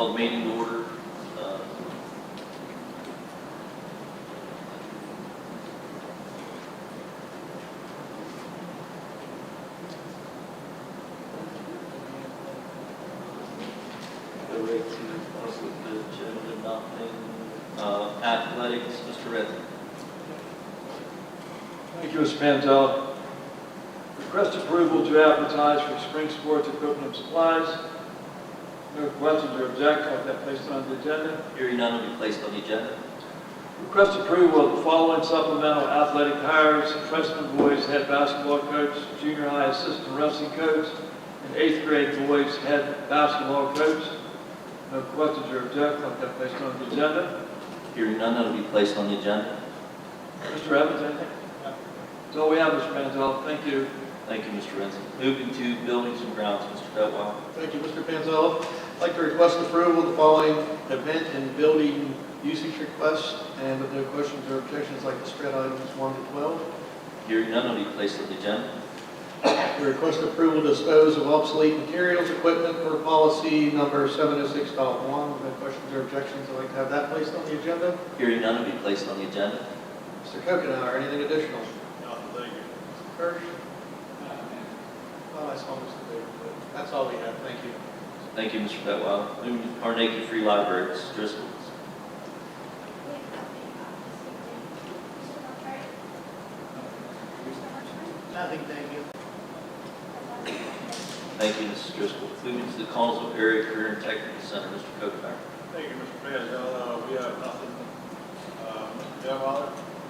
call the meeting to order. Go right to us with the agenda, nothing. Athletics, Mr. Redmond. Thank you, Mr. Pantel. Request approval to advertise for spring sports equipment and supplies. No questions or objections, I'll have that placed on the agenda. Hearing none will be placed on the agenda. Request approval of the following supplemental athletic hires: freshman boys head basketball coach, junior high assistant wrestling coach, and 8th grade boys head basketball coach. No questions or objections, I'll have that placed on the agenda. Hearing none, that will be placed on the agenda. Mr. Evans, anything? That's all we have, Mr. Pantel. Thank you. Thank you, Mr. Renzi. Moving to buildings and grounds, Mr. Detwiler. Thank you, Mr. Panzella. I'd like to request approval of the following event and building usage requests, and with no questions or objections, I'd like to spread items 1 to 12. Hearing none, will be placed on the agenda. We request approval to dispose of obsolete materials, equipment per policy number 706.1. With no questions or objections, I'd like to have that placed on the agenda. Hearing none, will be placed on the agenda. Mr. Kokenauer, anything additional? Nothing, thank you. Mr. Kirsch? Well, I saw Mr. Baker, but that's all we have. Thank you. Thank you, Mr. Detwiler. Moving to Carnegie Free Library, Mrs. Driscoll. Nothing, thank you. Thank you, Mrs. Driscoll. Moving to the Collinsville Area Career and Technical Center, Mr. Kokenauer. Thank you, Mr. Panzella. We have nothing. Mr. Detwiler?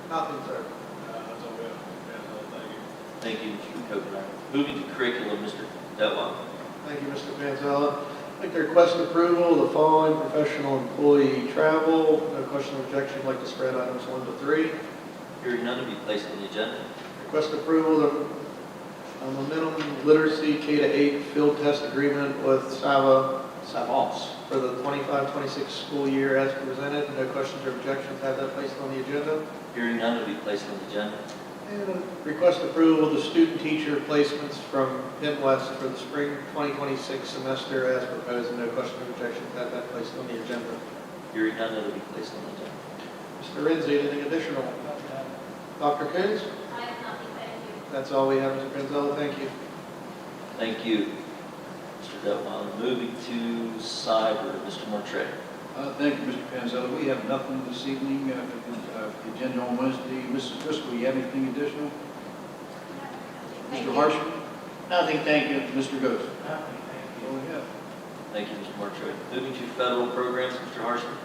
Nothing, sir. That's all we have, Mr. Panzella. Thank you. Thank you, Mr. Kokenauer. Moving to curriculum, Mr. Detwiler. Thank you, Mr. Panzella. I'd like to request approval of the following professional employee travel. No question or objection, I'd like to spread items 1 to 3. Hearing none, will be placed on the agenda. Request approval of the minimum literacy K-8 field test agreement with Savance for the 25-26 school year as presented. No questions or objections, have that placed on the agenda. Hearing none, will be placed on the agenda. And request approval of the student teacher placements from Penn West for the spring 2026 semester as proposed. And no question or objections, have that placed on the agenda. Hearing none, will be placed on the agenda. Mr. Renzi, anything additional? Dr. Coons? I have nothing, thank you. That's all we have, Mr. Panzella. Thank you. Thank you, Mr. Detwiler. Moving to cyber, Mr. Mortray. Thank you, Mr. Panzella. We have nothing this evening for the agenda on Wednesday. Mrs. Driscoll, you have anything additional? Thank Mr. you. Harshman? Nothing, thank you. Mr. Ghost? That's all we have. Thank you, Mr. Mortray. Moving to federal programs, Mr. Harshman.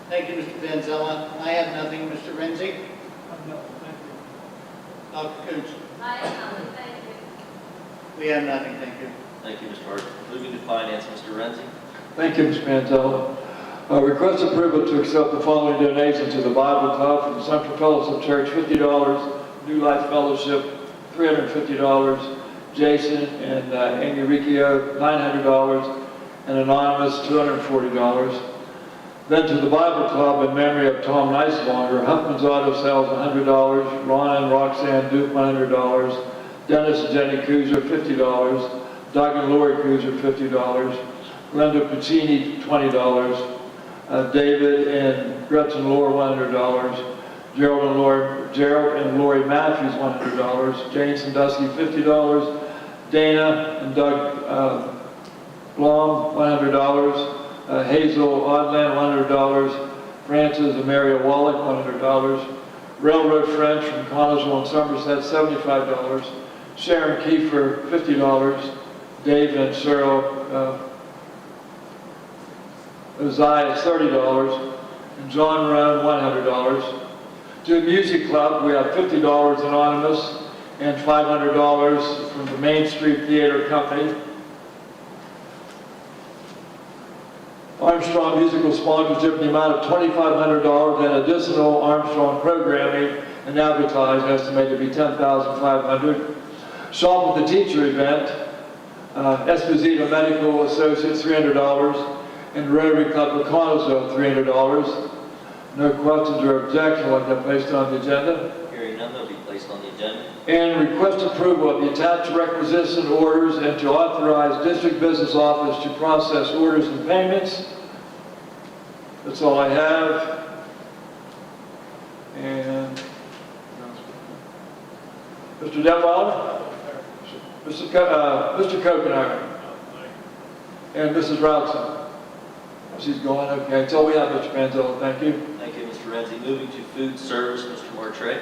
Thank you, Mr. Panzella. I have nothing, Mr. Renzi. Dr. Coots. I have nothing, thank you. We have nothing, thank you. Thank you, Mr. Harshman. Moving to finance, Mr. Renzi. Thank you, Mr. Pantel. Request approval to accept the following donations to the Bible Club from Central Fellowship Church: $50, New Life Fellowship $350, Jason and Amy Riccio $900, and Anonymous $240. Then to the Bible Club in memory of Tom Nicelonger, Huffman's Auto Sales $100, Ron and Roxanne Duke $100, Dennis and Jenny Kuzer $50, Doug and Lori Kuzer $50, Glenda Puccini $20, David and Gretchen Lohr $100, Gerald and Lori Matthews $100, Jane Sandusky $50, Dana and Doug Blom $100, Hazel Odland $100, Frances and Mary Wallach $100, Railroad French from Connellsville and Somerset $75, Sharon Kiefer $50, Dave and Cheryl Uzziah $30, and John Roan $100. To the Music Club, we have $50 anonymous and $500 from the Main Street Theater Company. Armstrong Musical Sponsorship in the amount of $2,500 and additional Armstrong programming and advertising estimated to be $10,500. Shop with the Teacher event, Esposito Medical Associates $300, and Rotary Club of Connellsville $300. No questions or objections, like that placed on the agenda. Hearing none, they'll be placed on the agenda. And request approval of the attached requisition orders and to authorize District Business Office to process orders and payments. That's all I have. And Mr. Detweiler? Mr. Kokenauer? And Mrs. Routson? She's going, okay. That's all we have, Mr. Manzella. Thank you. Thank you, Mr. Renzi. Moving to food service, Mr. Martre.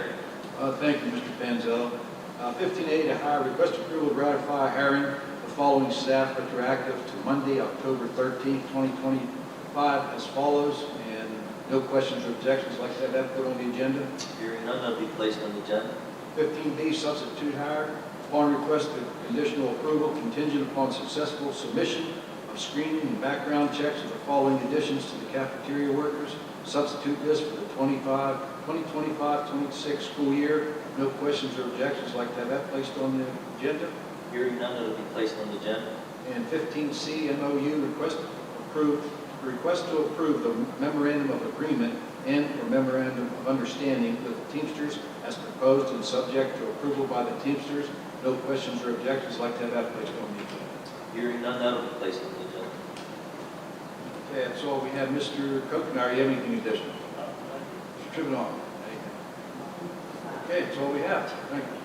Thank you, Mr. Panzello. 15A to hire, request approval to ratify hiring the following staff retroactive to Monday, October 13th, 2025 as follows, and no questions or objections like that have put on the agenda. Hearing none, that'll be placed on the agenda. 15B, substitute hire, upon request of conditional approval contingent upon successful submission of screening and background checks of the following additions to the cafeteria workers. Substitute list for the 2025-26 school year. No questions or objections like to have that placed on the agenda. Hearing none, that'll be placed on the agenda. And 15C, MOU, request to approve the memorandum of agreement and/or memorandum of understanding with the Teamsters as proposed and subject to approval by the Teamsters. No questions or objections like to have that placed on the agenda. Hearing none, that'll be placed on the agenda. Okay, that's all we have. Mr. Kokenauer, you have anything additional? Mr. Tribbenow? Okay, that's all we have. Thank you.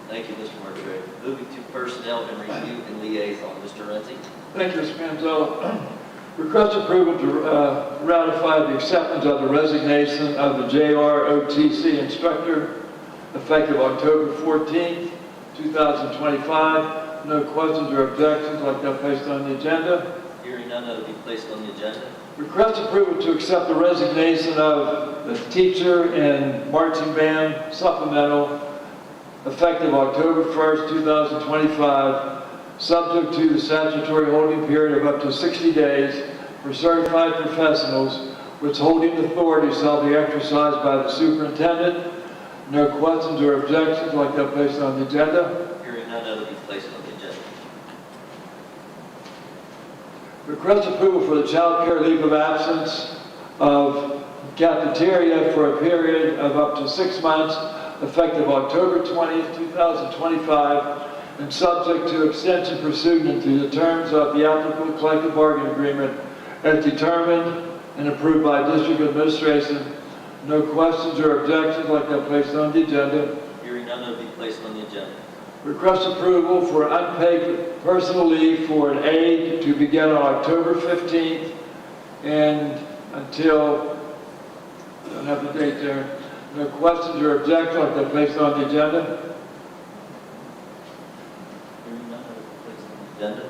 Thank you, Mr. Martre. Moving to personnel and review and liaison, Mr. Renzi. Thank you, Mr. Manzella. Request approval to ratify the acceptance of the resignation of the JROTC instructor effective October 14th, 2025. No questions or objections like that placed on the agenda. Hearing none, that'll be placed on the agenda. Request approval to accept the resignation of the teacher in marching band supplemental effective October 1st, 2025, subject to the statutory holding period of up to 60 days for certified professionals, which holding authority shall be exercised by the superintendent. No questions or objections like that placed on the agenda. Hearing none, that'll be placed on the agenda. Request approval for the child care leave of absence of cafeteria for a period of up to 6 months, effective October 20th, 2025, and subject to extension pursuant to the terms of the applicable collective bargaining agreement as determined and approved by district administration. No questions or objections like that placed on the agenda. Hearing none, that'll be placed on the agenda. Request approval for unpaid personal leave for an aide to begin on October 15th and until, I don't have the date there. No questions or objections like that placed on the agenda. Hearing none, that'll be placed on the agenda.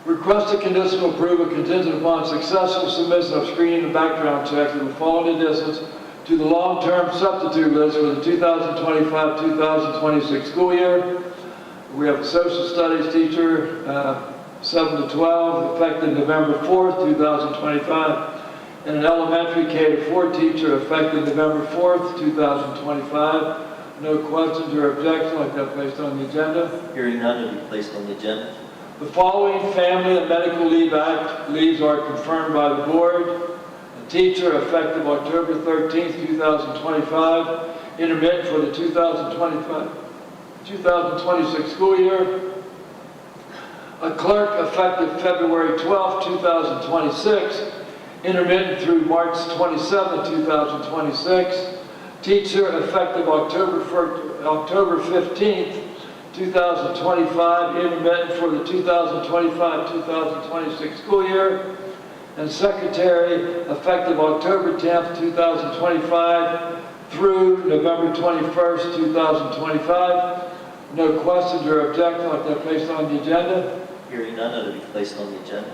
Request a conditional approval contingent upon successful submission of screening and background checks of the following additions to the long-term substitute list for the 2025-2026 school year. We have a social studies teacher, 7 to 12, effective November 4th, 2025, and an elementary K-4 teacher, effective November 4th, 2025. No questions or objections like that placed on the agenda. Hearing none, it'll be placed on the agenda. The following Family and Medical Leave Act leaves are confirmed by the board. A teacher effective October 13th, 2025, intermittent for the 2026 school year. A clerk effective February 12th, 2026, intermittent through March 27th, 2026. Teacher effective October 15th, 2025, intermittent for the 2025-2026 school year, and secretary effective October 10th, 2025 through November 21st, 2025. No questions or objections like that placed on the agenda. Hearing none, it'll be placed on the agenda.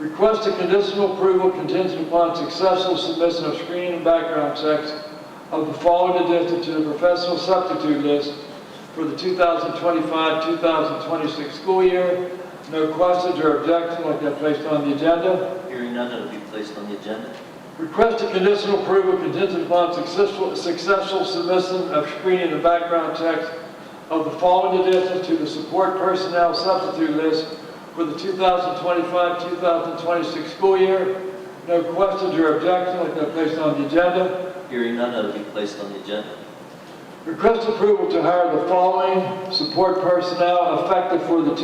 Request a conditional approval contingent upon successful submission of screening and background checks of the following additions to the professional substitute list for the 2025-2026 school year. No questions or objections like that placed on the agenda. Hearing none, it'll be placed on the agenda. Request a conditional approval contingent upon successful submission of screening and background checks of the following additions to the support personnel substitute list for the 2025-2026 school year. No questions or objections like that placed on the agenda. Hearing none, it'll be placed on the agenda. Request approval to hire the following support personnel effective for the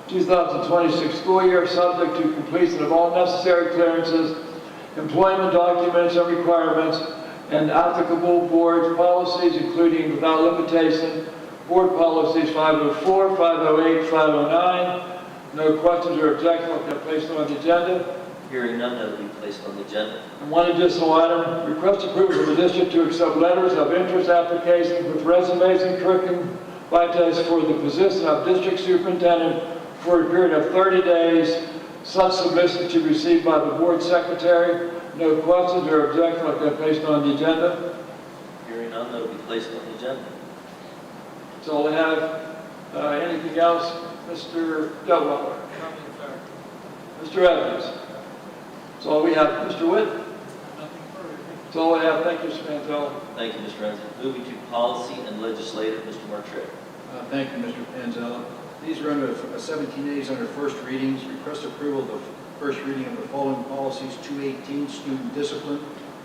2026 school year, subject to completion of all necessary clearances, employment documents and requirements, and applicable board policies, including without limitation, board policies 504, 508, 509. No questions or objections will be placed on the agenda. Hearing none, that will be placed on the agenda. And one additional item, request approval of the district to accept letters of interest applications with resumes and curriculum vitae for the position of district superintendent for a period of 30 days. Such submission to be received by the board secretary. No questions or objections will be placed on the agenda. Hearing none, that will be placed on the agenda. That's all I have. Anything else? Mr. Detweiler? Mr. Evans? That's all we have. Mr. Witt? That's all I have. Thank you, Mr. Mantello. Thank you, Mr. Renzi. Moving to policy and legislative, Mr. Martre. Thank you, Mr. Panzella. These are under 17 days under first readings. Request approval of the first reading of the following policies: 218, student discipline,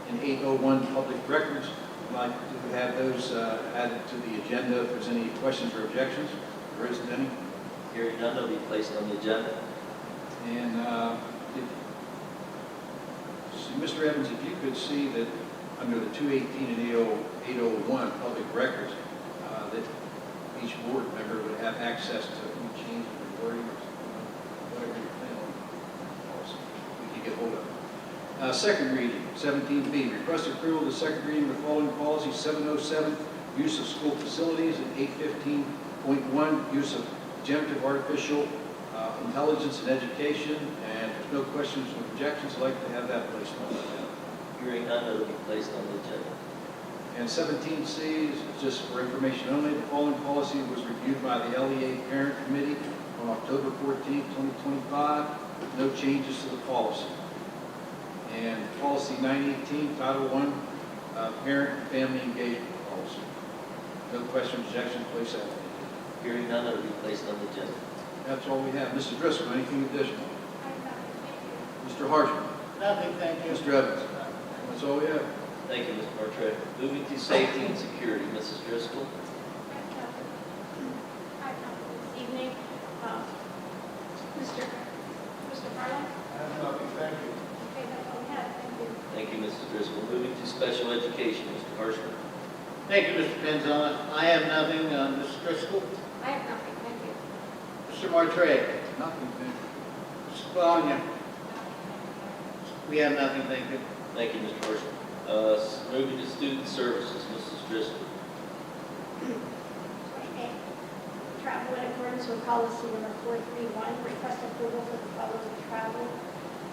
and 801, public records. I'd like to have those added to the agenda if there's any questions or objections. There isn't any. Hearing none, that will be placed on the agenda. And Mr. Evans, if you could see that under the 218 and 801 public records, that each board member would have access to any change in wording or whatever you plan on policy we can get hold of. Second reading, 17B, request approval of the second reading of the following policies: 707, use of school facilities, and 815.1, use of generative artificial intelligence in education. And if there's no questions or objections, I'd like to have that placed on the agenda. Hearing none, that will be placed on the agenda. And 17C is just for information only. The following policy was reviewed by the LEA Parent Committee on October 14, 2025, with no changes to the policy. And policy 918, Title I, Parent and Family Engagement Policy. No questions, objections, place that. Hearing none, that will be placed on the agenda. That's all we have. Mrs. Driscoll, anything additional? I have nothing, thank you. Mr. Harshman? Nothing, thank you. Mr. Evans? That's all we have. Thank you, Mr. Martre. Moving to safety and security, Mrs. Driscoll. I have nothing this evening. Mr. Barlow? I have nothing, thank you. Okay, that's all we have, thank you. Thank you, Mrs. Driscoll. Moving to special education, Mr. Harshman. Thank you, Mr. Panzella. I have nothing. Mrs. Driscoll? I have nothing, thank you. Mr. Martre? Nothing, thank you. Mrs. Bologna? We have nothing, thank you. Thank you, Mr. Harshman. Moving to student services, Mrs. Driscoll. Okay. Travel in accordance with policy number 431, request approval for the following travel.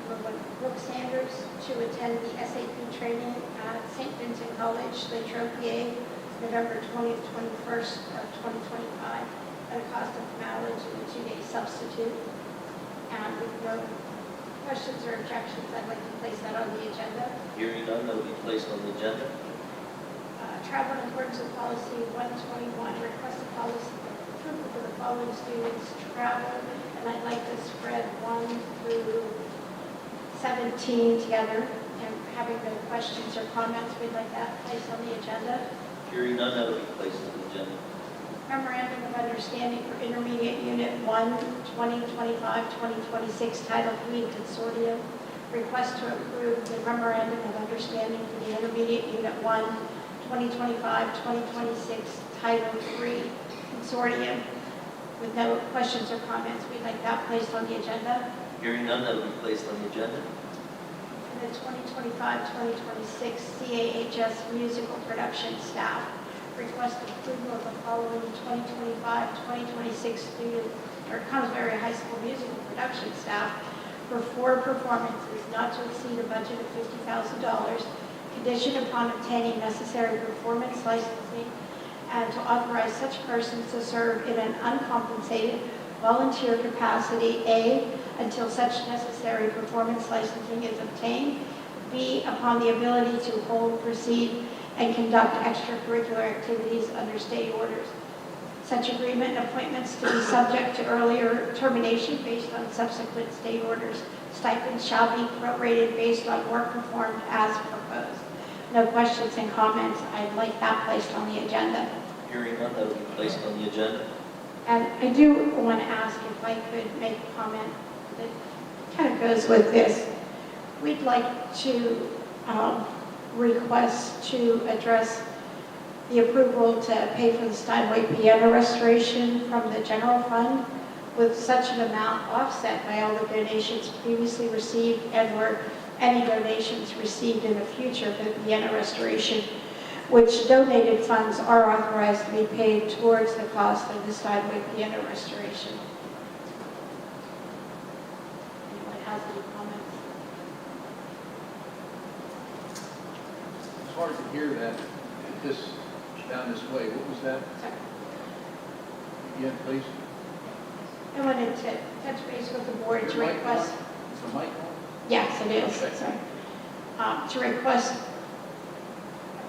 Number 1, Brooke Sanders to attend the SAP training at St. Vincent College, Latrobe, PA, November 20th, 21st of 2025, at a cost of mileage and a 2-day substitute. And with no questions or objections, I'd like to place that on the agenda. Hearing none, that will be placed on the agenda. Travel in accordance with policy 121, request a policy approval for the following students travel, and I'd like to spread 1 through 17 together, and having no questions or comments, we'd like that placed on the agenda. Hearing none, that will be placed on the agenda. Memorandum of Understanding for Intermediate Unit 1, 2025-2026, Title III Consortium. Request to approve the Memorandum of Understanding for the Intermediate Unit 1, 2025-2026, Title III Consortium. With no questions or comments, we'd like that placed on the agenda. Hearing none, that will be placed on the agenda. And the 2025-2026 CAHS musical production staff. Request approval of the following 2025-2026 student or Connellsbury High School musical production staff for 4 performances not to exceed a budget of $50,000, conditioned upon obtaining necessary performance licensing, and to authorize such persons to serve in an uncompensated volunteer capacity, A, until such necessary performance licensing is obtained, B, upon the ability to hold, proceed, and conduct extracurricular activities under state orders. Such agreement and appointments to be subject to earlier termination based on subsequent state orders. Stipends shall be prorated based on work performed as proposed. No questions and comments. I'd like that placed on the agenda. Hearing none, that will be placed on the agenda. And I do want to ask if I could make a comment that kind of goes with this. We'd like to request to address the approval to pay for the Steinway piano restoration from the general fund with such an amount offset by all the donations previously received and/or any donations received in the future for the piano restoration, which donated funds are authorized to be paid towards the cost of the Steinway piano restoration. Anyone has any comments? It's hard to hear that, this, down this way. What was that? Sorry. Again, please. I wanted to touch base with the board to Your mic request, on? Is the mic on? yes, it is, Okay. sorry. To request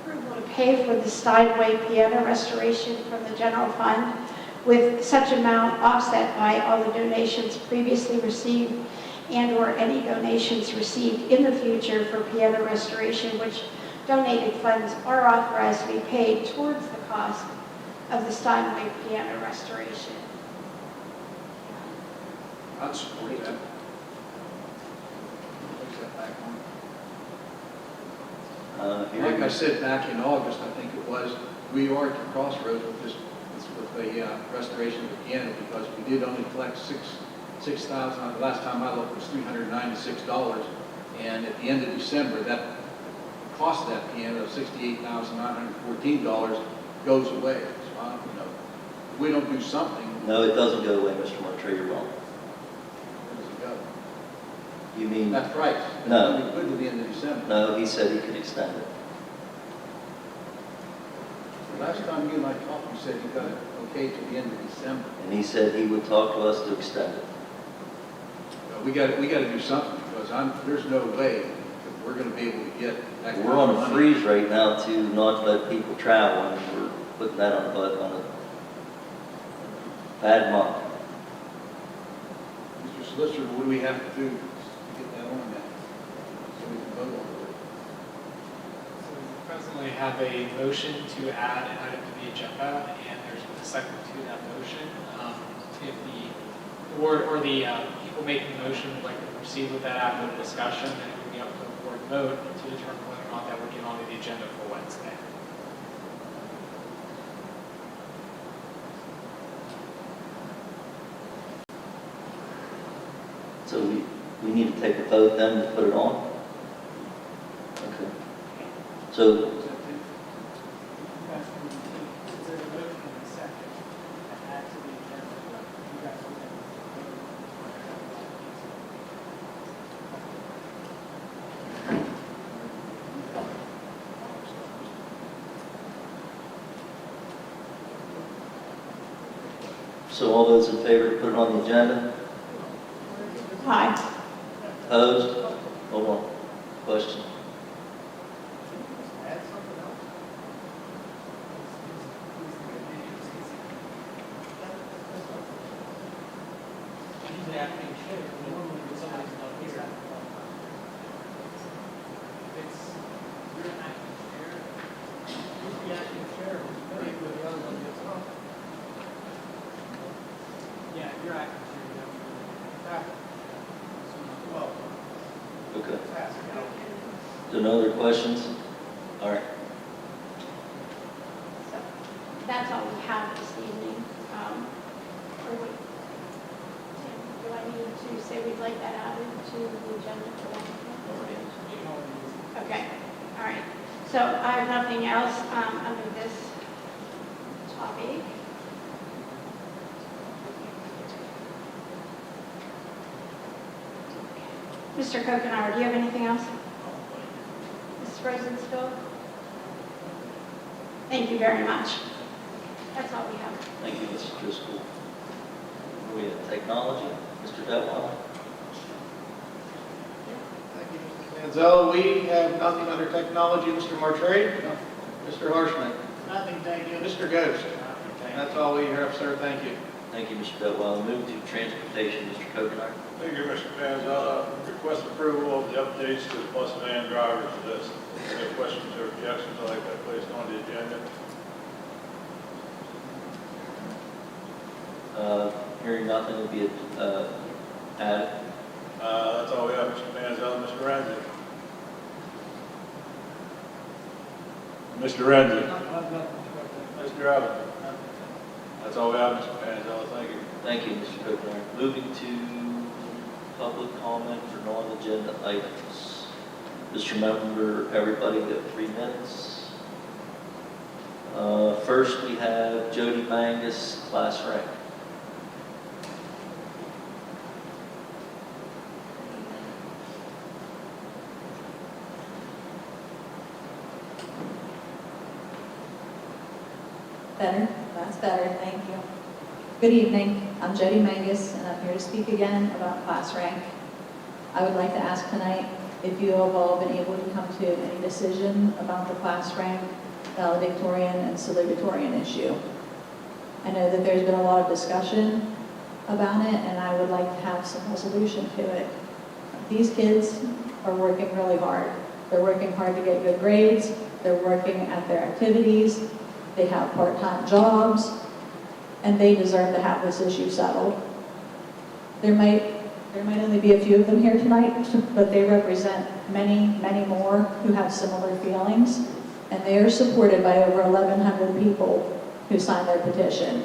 approval to pay for the Steinway piano restoration from the general fund with such amount offset by all the donations previously received and/or any donations received in the future for piano restoration, which donated funds are authorized to be paid towards the cost of the Steinway piano restoration. I'd support that. Place that back on. Here Like I said back in August, I think it was, we are at the crossroads with this, with the restoration of the piano, because we did only collect $6,000. The last time I looked was $396, and at the end of December, that cost of that piano of $68,914 goes away. So I don't know. If we don't do something, No, it doesn't go away, Mr. Martre, you're wrong. where does it go? You mean, That price. No. It's only good to the end of December. no, he said he could extend it. The last time you and I talked, you said you got it okay to the end of December. And he said he would talk to us to extend it. We got to do something, because there's no way that we're going to be able to get that kind We're of on a money. freeze right now to not let people travel, and we're putting that on a bad month. Mr. Solicitor, what do we have to do to get that on now? So we can vote on it. So we presently have a motion to add an item to the agenda, and there's been a second to that motion. If the board or the people making the motion would like to proceed with that after the discussion, then it would be up to the board vote to determine whether or not that would get onto the agenda for Wednesday. So we need to take a vote then to put it on? Okay. So, so all those in favor to put it on the agenda? Aye. Opposed? Hold on. Question? Yeah, you're acting. Okay. So no other questions? All right. So that's all we have this evening. Do I need to say we'd like that added to the agenda for Wednesday? Okay, all right. So I have nothing else under this topic. Mr. Kokenauer, do you have anything else? Mrs. Rosenstiel? Thank you very much. That's all we have. Thank you, Mrs. Driscoll. We have technology, Mr. Detwiler. Thank you, Mr. Manzel. We have nothing under technology, Mr. Martre. Mr. Harshman. Nothing, thank you. Mr. Ghost. That's all we have, sir. Thank you. Thank you, Mr. Detwiler. Move to transportation, Mr. Kokenar. Thank you, Mr. Manzella. Request approval of the updates to the bus van drivers list. Any questions or objections, I'd like that placed on the agenda. Hearing nothing, it'll be added. That's all we have, Mr. Manzella. Mr. Renzi? Mr. Renzi? Mr. Evans? That's all we have, Mr. Manzella. Thank you. Thank you, Mr. Copeland. Moving to public comment for non-agenda items. Just remember, everybody get 3 minutes. First, we have Jody Mangus, class rank. Better? That's better, thank you. Good evening, I'm Jody Mangus, and I'm here to speak again about class rank. I would like to ask tonight if you have all been able to come to any decision about the class rank, valedictorian, and salutatorian issue. I know that there's been a lot of discussion about it, and I would like to have some resolution to it. These kids are working really hard. They're working hard to get good grades, they're working at their activities, they have part-time jobs, and they deserve to have this issue settled. There might only be a few of them here tonight, but they represent many, many more who have similar feelings, and they are supported by over 1,100 people who signed their petition.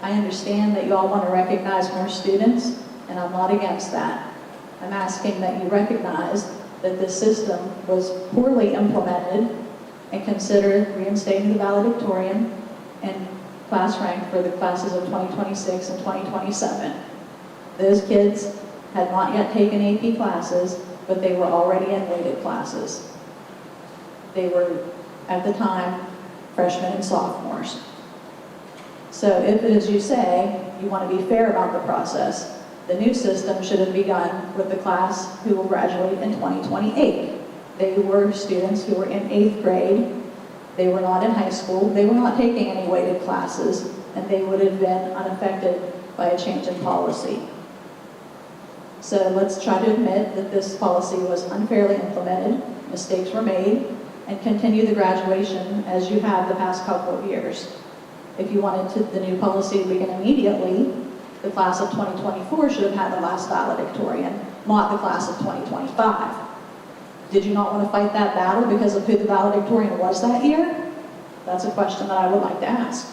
I understand that you all want to recognize more students, and I'm not against that. I'm asking that you recognize that this system was poorly implemented and consider reinstating the valedictorian and class rank for the classes of 2026 and 2027. Those kids had not yet taken AP classes, but they were already in weighted classes. They were, at the time, freshmen and sophomores. So if, as you say, you want to be fair about the process, the new system should have begun with the class who will graduate in 2028. They were students who were in 8th grade. They were not in high school. They were not taking any weighted classes, and they would have been unaffected by a change in policy. So let's try to admit that this policy was unfairly implemented, mistakes were made, and continue the graduation as you have the past couple of years. If you wanted the new policy to begin immediately, the class of 2024 should have had the last valedictorian, not the class of 2025. Did you not want to fight that battle because of who the valedictorian was that year? That's a question that I would like to ask.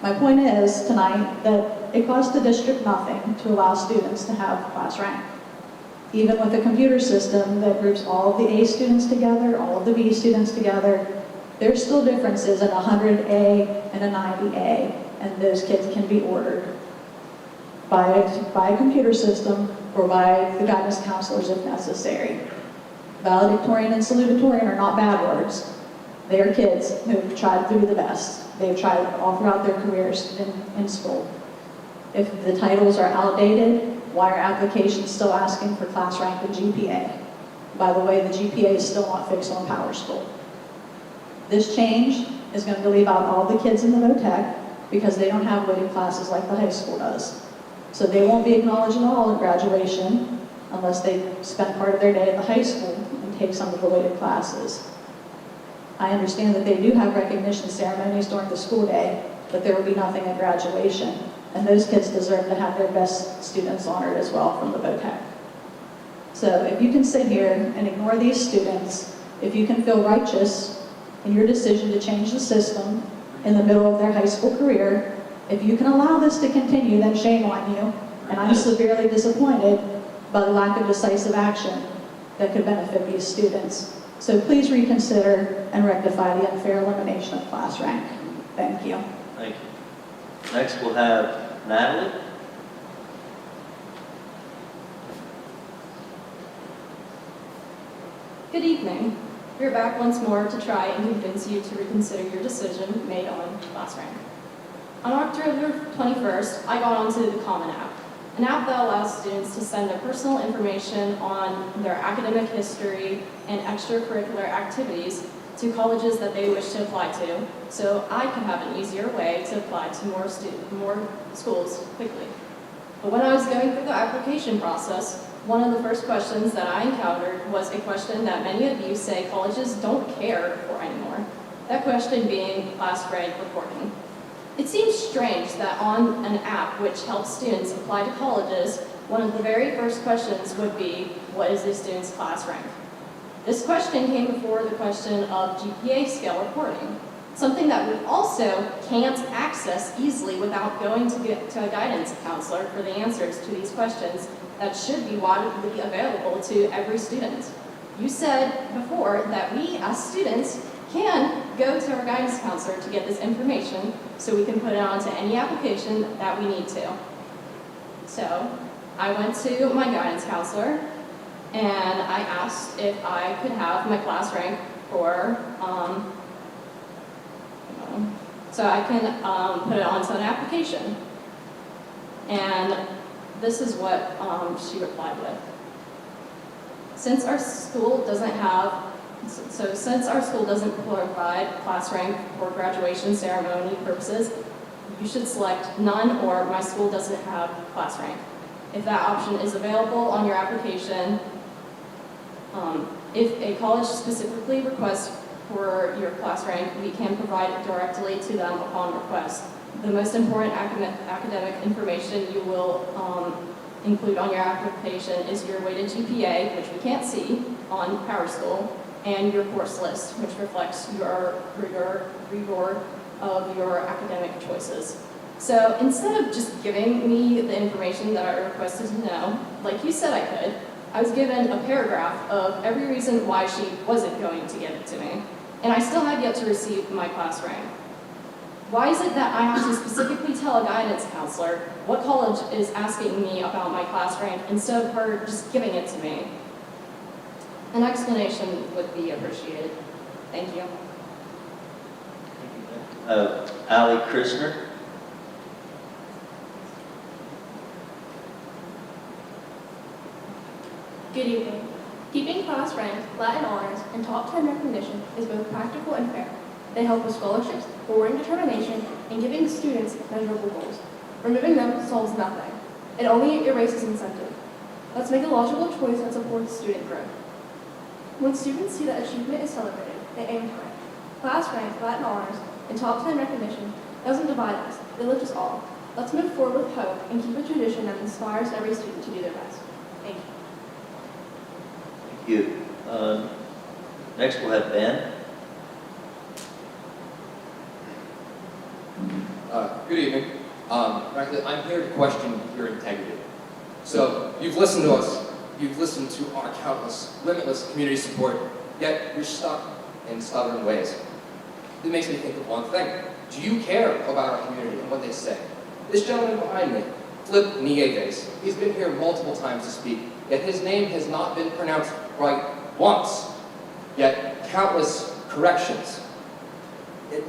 My point is tonight that it costs the district nothing to allow students to have class rank. Even with a computer system that groups all of the A students together, all of the B students together, there's still differences in a 100A and a 90A, and those kids can be ordered by a computer system or by the guidance counselors if necessary. Valedictorian and salutatorian are not bad words. They are kids who've tried to do the best. They've tried all throughout their careers in school. If the titles are outdated, why are applications still asking for class rank and GPA? By the way, the GPA is still not fixed on PowerSchool. This change is going to leave out all the kids in the VOTEC because they don't have weighted classes like the high school does. So they won't be acknowledged at all at graduation unless they spend part of their day at the high school and take some of the weighted classes. I understand that they do have recognition ceremonies during the school day, but there will be nothing at graduation. And those kids deserve to have their best students honored as well from the VOTEC. So if you can sit here and ignore these students, if you can feel righteous in your decision to change the system in the middle of their high school career, if you can allow this to continue, then shame on you. And I'm severely disappointed by the lack of decisive action that could benefit these students. So please reconsider and rectify the unfair elimination of class rank. Thank you. Thank you. Next, we'll have Natalie. Good evening. We're back once more to try and convince you to reconsider your decision made on class rank. On October 21st, I got onto the Common App, an app that allows students to send their personal information on their academic history and extracurricular activities to colleges that they wish to apply to, so I can have an easier way to apply to more schools quickly. But when I was going through the application process, one of the first questions that I encountered was a question that many of you say colleges don't care for anymore. That question being class rank reporting. It seems strange that on an app which helps students apply to colleges, one of the very first questions would be, what is the student's class rank? This question came before the question of GPA scale reporting, something that we also can't access easily without going to a guidance counselor for the answers to these questions that should be widely available to every student. You said before that we, as students, can go to our guidance counselor to get this information so we can put it onto any application that we need to. So I went to my guidance counselor and I asked if I could have my class rank for, so I can put it onto an application. And this is what she replied with. Since our school doesn't provide class rank for graduation ceremony purposes, you should select none or my school doesn't have class rank. If that option is available on your application, if a college specifically requests for your class rank, we can provide it directly to them upon request. The most important academic information you will include on your application is your weighted GPA, which we can't see on PowerSchool, and your course list, which reflects your rigor of your academic choices. So instead of just giving me the information that I requested to know, like you said I could, I was given a paragraph of every reason why she wasn't going to give it to me. And I still have yet to receive my class rank. Why is it that I have to specifically tell a guidance counselor what college is asking me about my class rank instead of her just giving it to me? An explanation would be appreciated. Thank you. Allie Christner. Good evening. Keeping class rank, Latin honors, and top 10 recognition is both practical and fair. They help with scholarships, rewarding determination, and giving students measurable goals. Removing them solves nothing. It only erases incentive. Let's make a logical choice that supports student growth. When students see that achievement is celebrated, they aim high. Class rank, Latin honors, and top 10 recognition doesn't divide us, they lift us all. Let's move forward with hope and keep a tradition that inspires every student to do their best. Thank you. Thank you. Next we'll have Ben. Good evening. Frankly, I'm here to question your integrity. So, you've listened to us. You've listened to our countless, limitless community support, yet you're stuck in stubborn ways. It makes me think of one thing. Do you care about our community and what they say? This gentleman behind me, Flip Nieves, he's been here multiple times to speak, yet his name has not been pronounced right once, yet countless corrections.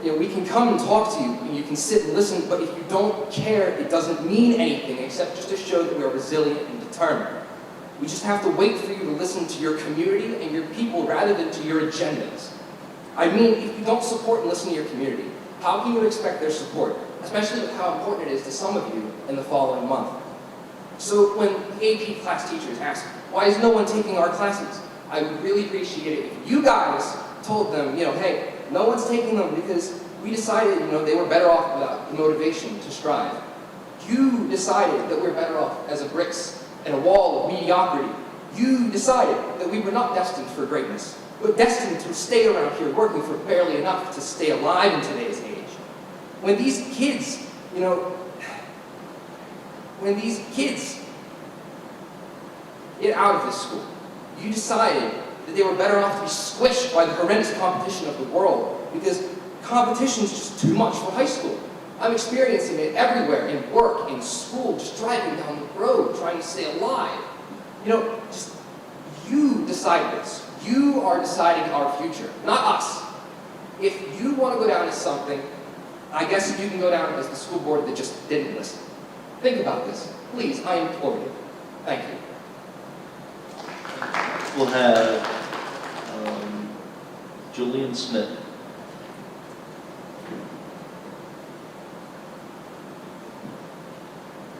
We can come and talk to you, and you can sit and listen, but if you don't care, it doesn't mean anything except just to show that we are resilient and determined. We just have to wait for you to listen to your community and your people rather than to your agendas. I mean, if you don't support and listen to your community, how can you expect their support, especially with how important it is to some of you in the following month? So when AP class teachers ask, why is no one taking our classes? I would really appreciate it if you guys told them, hey, no one's taking them because we decided, they were better off without the motivation to strive. You decided that we're better off as a bricks and a wall of mediocrity. You decided that we were not destined for greatness, but destined to stay around here working for barely enough to stay alive in today's age. When these kids, get out of this school, you decided that they were better off to be squished by the horrendous competition of the world because competition is just too much for high school. I'm experiencing it everywhere, in work, in school, just driving down the road, trying to stay alive. You decide this. You are deciding our future, not us. If you want to go down as something, I guess you can go down as the school board that just didn't listen. Think about this. Please, I implore you. Thank you. We'll have Julian Smith.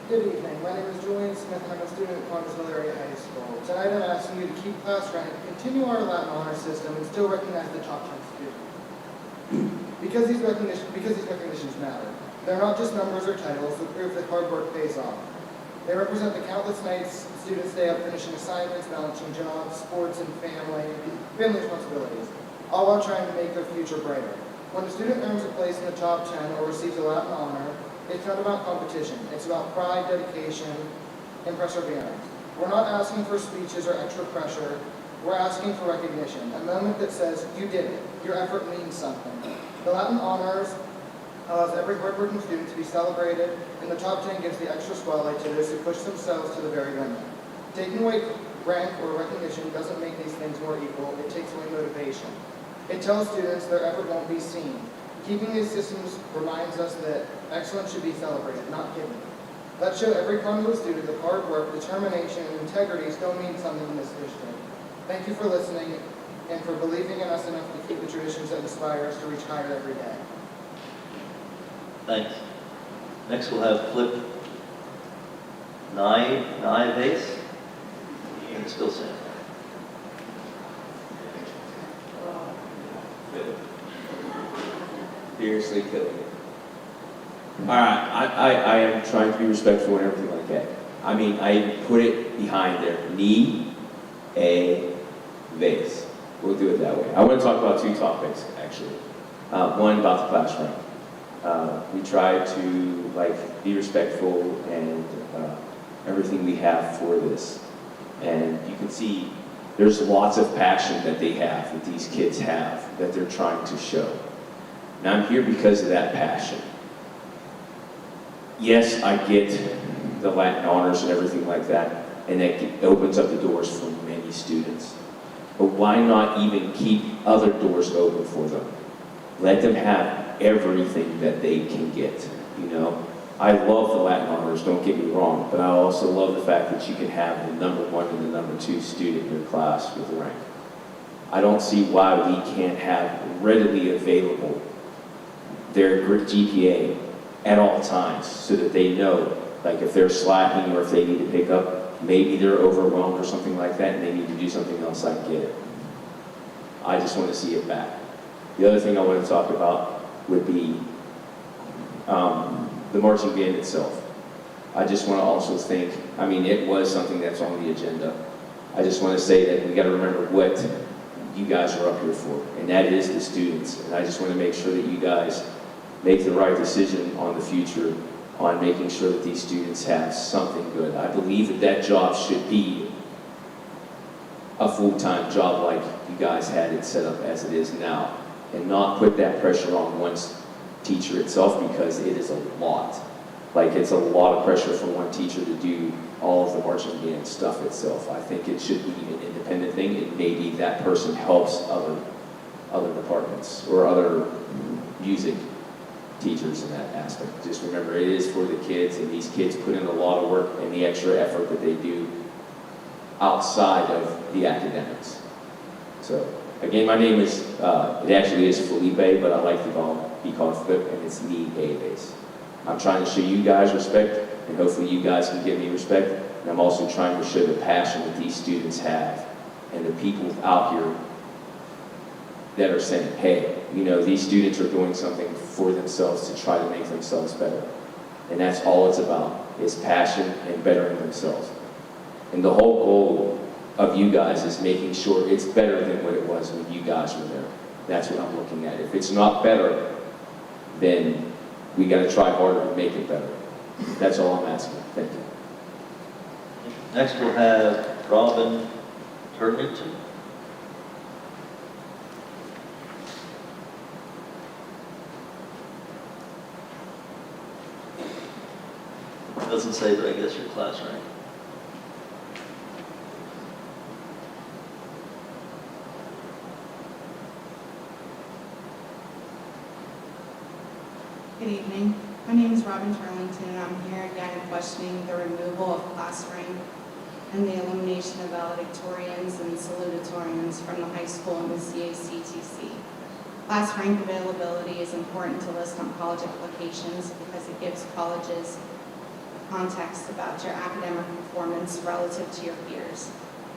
Good evening. My name is Julian Smith, and I'm a student at Congressville Area High School. Tonight I'm asking you to keep class rank, continue our Latin honor system, and still recognize the top 10 students. Because these recognitions matter. They're not just numbers or titles, they're proof that hard work pays off. They represent the countless nights students stay up finishing assignments, balancing jobs, sports, and family responsibilities, all while trying to make their future brighter. When a student earns a place in the top 10 or receives a Latin honor, it's not about competition. It's about pride, dedication, and perseverance. We're not asking for speeches or extra pressure. We're asking for recognition, a moment that says, you did it. Your effort means something. The Latin honors allows every hardworking student to be celebrated, and the top 10 gives the extra spotlight to those who push themselves to the very limit. Taking away rank or recognition doesn't make these things more equal. It takes away motivation. It tells students their effort won't be seen. Keeping these systems reminds us that excellence should be celebrated, not given. Let's show every Conduit student that hard work, determination, and integrity still mean something in this district. Thank you for listening and for believing in us enough to keep the traditions that inspire us to reach higher every day. Thanks. Next, we'll have Flip Nieves. You can still say it. Fiercely killing it. All right, I am trying to be respectful and everything like that. I mean, I put it behind there. Vase. We'll do it that way. I want to talk about two topics, actually. One about the class rank. We try to be respectful and everything we have for this. And you can see there's lots of passion that they have, that these kids have, that they're trying to show. And I'm here because of that passion. Yes, I get the Latin honors and everything like that, and that opens up the doors for many students. But why not even keep other doors open for them? Let them have everything that they can get, you know? I love the Latin honors, don't get me wrong, but I also love the fact that you can have the number 1 and the number 2 student in your class with rank. I don't see why we can't have readily available their GPA at all times so that they know, like if they're slacking or if they need to pick up, maybe they're overwhelmed or something like that and they need to do something else, I get it. I just want to see it back. The other thing I want to talk about would be the marching band itself. I just want to also think, I mean, it was something that's on the agenda. I just want to say that we got to remember what you guys are up here for, and that is the students. And I just want to make sure that you guys make the right decision on the future, on making sure that these students have something good. I believe that that job should be a full-time job like you guys had it set up as it is now, and not put that pressure on one teacher itself, because it is a lot. Like, it's a lot of pressure for one teacher to do all of the marching band stuff itself. I think it should be an independent thing, and maybe that person helps other departments or other music teachers in that aspect. Just remember, it is for the kids, and these kids put in a lot of work and the extra effort that they do outside of the academics. So, again, my name is, it actually is Felipe, but I like to be called Flip, and it's Nieves. I'm trying to show you guys respect, and hopefully you guys can give me respect, and I'm also trying to show the passion that these students have, and the people out here that are saying, hey, you know, these students are doing something for themselves to try to make themselves better. And that's all it's about, is passion and bettering themselves. And the whole goal of you guys is making sure it's better than what it was when you guys were there. That's what I'm looking at. If it's not better, then we got to try harder to make it better. That's all I'm asking. Thank you. Next, we'll have Robin Turlington. Doesn't say, but I guess your class rank. Good evening. My name is Robin Turlington, and I'm here again questioning the removal of class rank and the elimination of valedictorians and salutatorians from the high school and the CACTC. Class rank availability is important to list on college applications because it gives colleges context about your academic performance relative to your peers.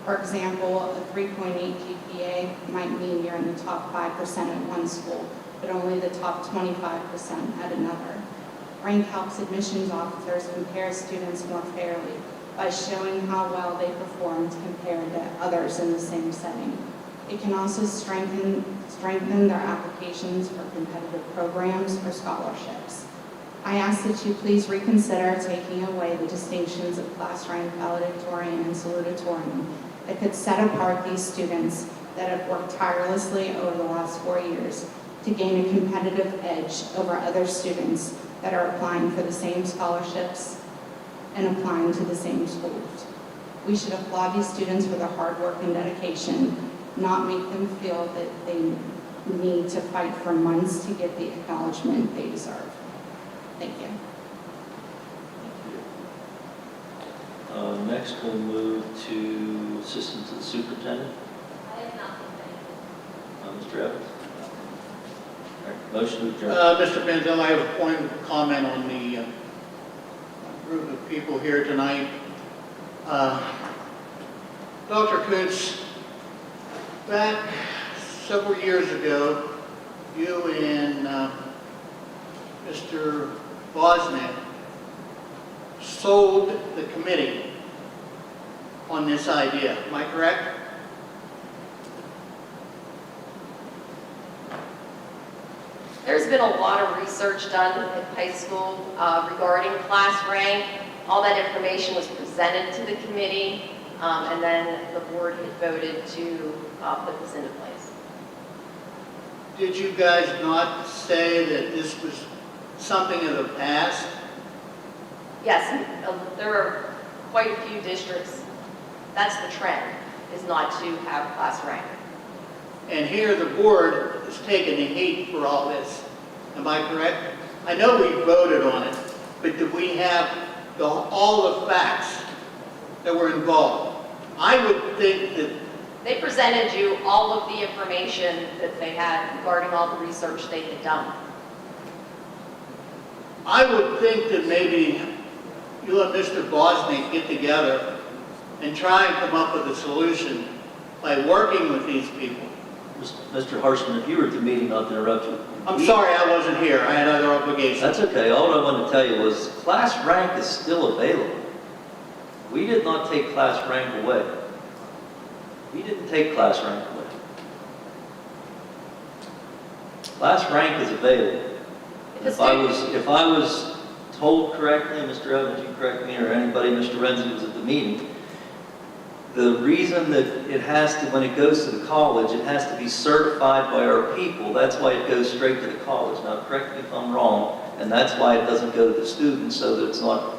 For example, a 3.8 GPA might mean you're in the top 5% at one school, but only the top 25% at another. Rank helps admissions officers compare students more fairly by showing how well they performed compared to others in the same setting. It can also strengthen their applications for competitive programs or scholarships. I ask that you please reconsider taking away the distinctions of class rank, valedictorian, and salutatorian that could set apart these students that have worked tirelessly over the last 4 years to gain a competitive edge over other students that are applying for the same scholarships and applying to the same schools. We should applaud these students for their hard work and dedication, not make them feel that they need to fight for months to get the acknowledgement they deserve. Thank you. Next, we'll move to Assistant to the Superintendent. I have nothing. Mr. Evans. All right, motion to adjourn. Mr. Benzel, I have a point of comment on the group of people here tonight. Dr. Kutz, back several years ago, you and Mr. Bosnick sold the committee on this idea. Am I correct? There's been a lot of research done at high school regarding class rank. All that information was presented to the committee, and then the board had voted to put this into place. Did you guys not say that this was something of the past? Yes, there are quite a few districts. That's the trend, is not to have class rank. And here the board is taking the heat for all this. Am I correct? I know we voted on it, but did we have all the facts that were involved? I would think that They presented you all of the information that they had regarding all the research they had done. I would think that maybe you let Mr. Bosnick get together and try and come up with a solution by working with these people. Mr. Harshman, if you were at the meeting, not to interrupt you. I'm sorry I wasn't here. I had other obligations. That's okay. All I wanted to tell you was class rank is still available. We did not take class rank away. We didn't take class rank away. Class rank is available. If I was told correctly, Mr. Evans, you correct me, or anybody, Mr. Renzi was at the meeting, the reason that it has to, when it goes to the college, it has to be certified by our people. That's why it goes straight to the college. Now, correct me if I'm wrong, and that's why it doesn't go to the students, so that it's not,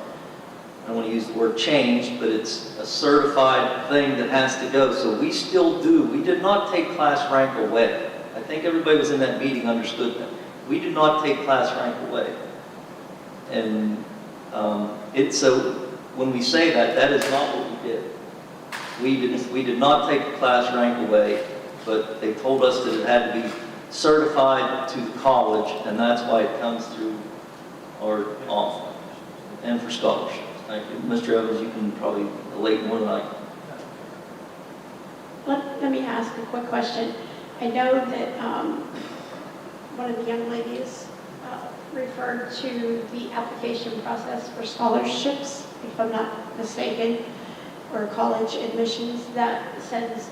I don't want to use the word changed, but it's a certified thing that has to go. So we still do. We did not take class rank away. I think everybody was in that meeting understood that. We did not take class rank away. And so when we say that, that is not what we did. We did not take the class rank away, but they told us that it had to be certified to the college, and that's why it comes through our office, and for scholarships. Thank you. Mr. Evans, you can probably relate more than I can. Let me ask a quick question. I know that one of the young ladies referred to the application process for scholarships, if I'm not mistaken, or college admissions that sends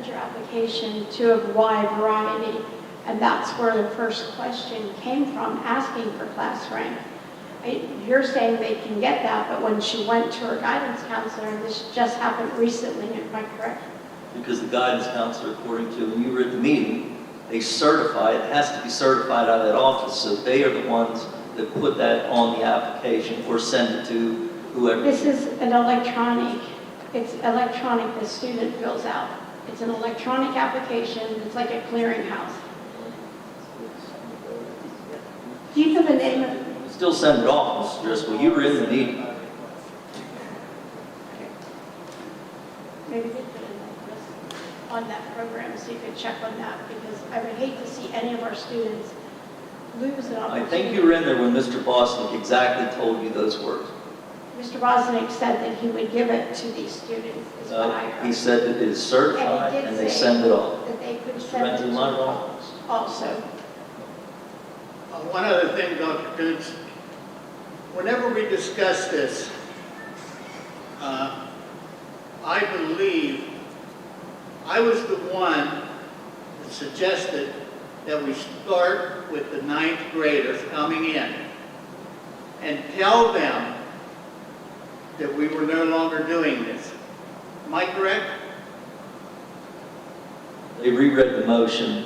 your application to a wide variety, and that's where the first question came from, asking for class rank. You're saying they can get that, but when she went to her guidance counselor, and this just happened recently, am I correct? Because the guidance counselor, according to when you were at the meeting, they certify, it has to be certified out of that office, so they are the ones that put that on the application or send it to whoever. This is an electronic, it's electronic the student fills out. It's an electronic application, it's like a clearinghouse. Do you know the name of it? Still send it off, Mr. Driscoll. You were in the meeting. Maybe they put it on that program, so you could check on that, because I would hate to see any of our students lose an opportunity. I think you were in there when Mr. Bosnick exactly told you those words. Mr. Bosnick said that he would give it to these students, is what I heard. He said that it is certified and they send it off. That they could Mr. send it Renzi, to am I the wrong? college also. one other thing, Dr. Kutz, whenever we discuss this, I believe I was the one that suggested that we start with the 9th graders coming in and tell them that we were no longer doing this. Am I correct? They reread the motion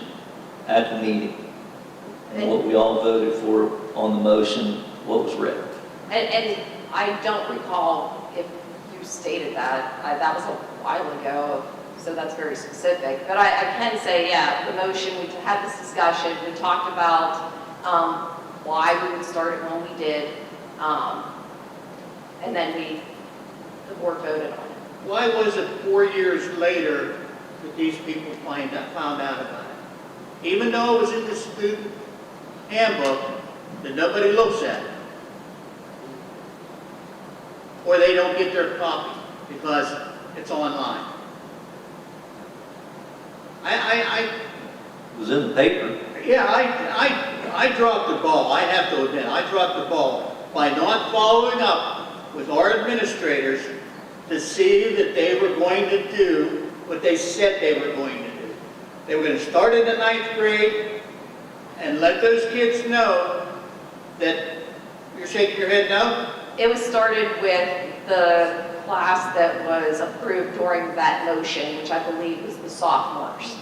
at the meeting. And what we all voted for on the motion, what was read. And I don't recall if you stated that. That was a while ago, so that's very specific. But I can say, yeah, the motion, we had this discussion, we talked about why we would start it when we did, and then the board voted on it. Why was it 4 years later that these people found out about it? Even though it was in the student handbook that nobody looks at. Or they don't get their copy because it's online. It was in the paper. Yeah, I dropped the ball. I have to admit, I dropped the ball by not following up with our administrators to see that they were going to do what they said they were going to do. They were going to start in the 9th grade and let those kids know that, you're shaking your head no? It was started with the class that was approved during that motion, which I believe was the sophomores.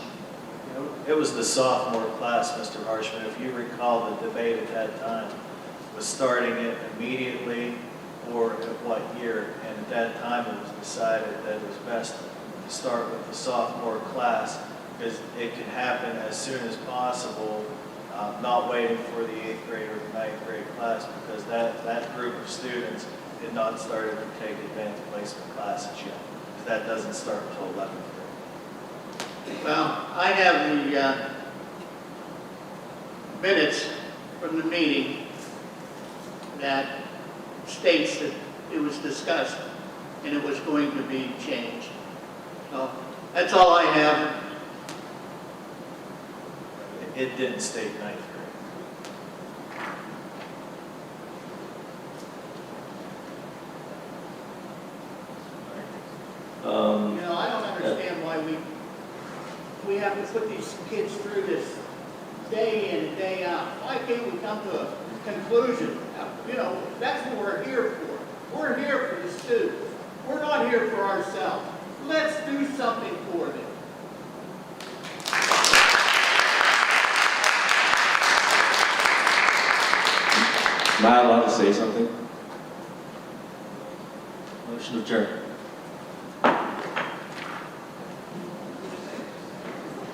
It was the sophomore class, Mr. Harshman. If you recall, the debate at that time was starting it immediately or at what year. And at that time, it was decided that it was best to start with the sophomore class because it can happen as soon as possible, not waiting for the 8th grade or the 9th grade class because that group of students did not start to take advanced placement classes yet. That doesn't start until 11th grade. Well, I have the minutes from the meeting that states that it was discussed and it was going to be changed. So that's all I have. It didn't state 9th grade. You know, I don't understand why we have to put these kids through this day in and day out. Why can't we come to a conclusion? You know, that's what we're here for. We're here for the students. We're not here for ourselves. Let's do something for them. Am I allowed to say something? Motion adjourned.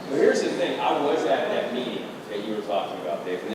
So here's the thing, I was at that meeting that you were talking about, Dave.